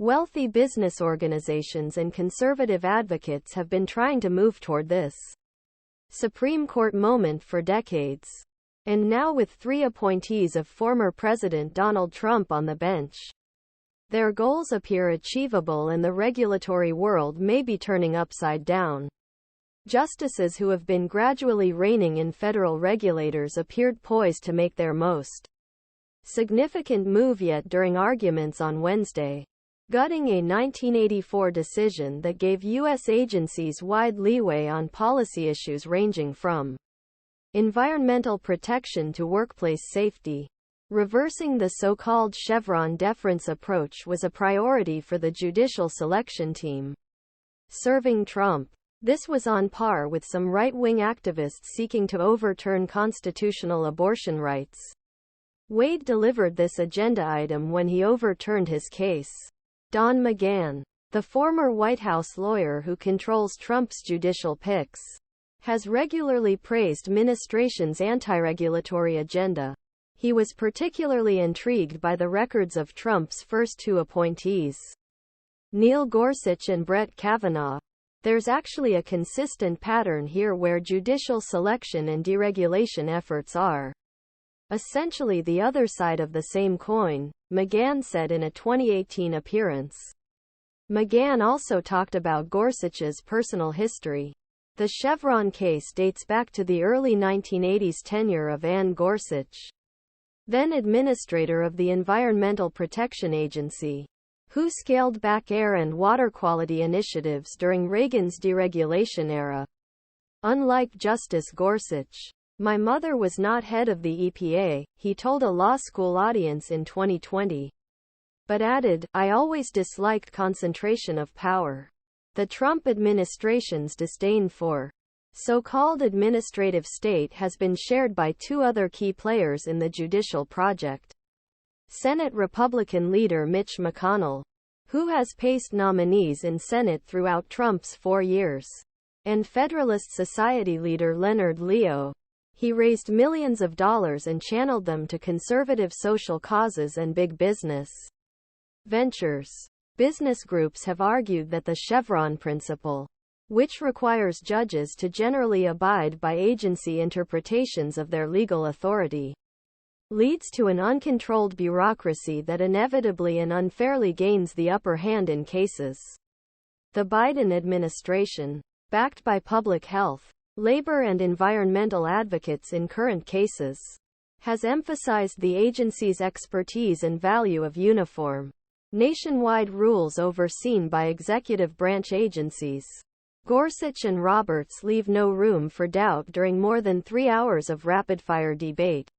Wealthy business organizations and conservative advocates have been trying to move toward this Supreme Court moment for decades. And now with 3 appointees of former President Donald Trump on the bench, their goals appear achievable and the regulatory world may be turning upside down. Justices who have been gradually reining in federal regulators appeared poised to make their most significant move yet during arguments on Wednesday, gutting a 1984 decision that gave U.S. agencies wide leeway on policy issues ranging from environmental protection to workplace safety. Reversing the so-called Chevron deference approach was a priority for the judicial selection team serving Trump. This was on par with some right-wing activists seeking to overturn constitutional abortion rights. Wade delivered this agenda item when he overturned his case. Don McGahn, the former White House lawyer who controls Trump's judicial picks, has regularly praised ministration's anti-regulatory agenda. He was particularly intrigued by the records of Trump's first 2 appointees, Neil Gorsuch and Brett Kavanaugh. There's actually a consistent pattern here where judicial selection and deregulation efforts are essentially the other side of the same coin, McGahn said in a 2018 appearance. McGahn also talked about Gorsuch's personal history. The Chevron case dates back to the early 1980s tenure of Anne Gorsuch, then administrator of the Environmental Protection Agency, who scaled back air and water quality initiatives during Reagan's deregulation era. Unlike Justice Gorsuch, my mother was not head of the EPA, he told a law school audience in 2020. But added, I always disliked concentration of power. The Trump administration's disdain for so-called administrative state has been shared by 2 other key players in the judicial project. Senate Republican leader Mitch McConnell, who has paced nominees in Senate throughout Trump's 4 years, and Federalist Society leader Leonard Leo. He raised millions of dollars and channeled them to conservative social causes and big business ventures. Business groups have argued that the Chevron principle, which requires judges to generally abide by agency interpretations of their legal authority, leads to an uncontrolled bureaucracy that inevitably and unfairly gains the upper hand in cases. The Biden administration, backed by public health, labor and environmental advocates in current cases, has emphasized the agency's expertise and value of uniform, nationwide rules overseen by executive branch agencies. Gorsuch and Roberts leave no room for doubt during more than 3 hours of rapid-fire debate.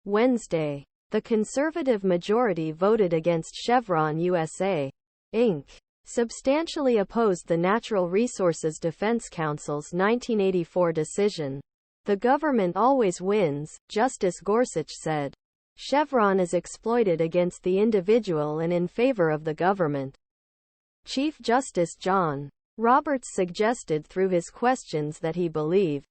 Wednesday, the conservative majority voted against Chevron USA, Inc., substantially opposed the Natural Resources Defense Council's 1984 decision. The government always wins, Justice Gorsuch said. Chevron is exploited against the individual and in favor of the government. Chief Justice John Roberts suggested through his questions that he believed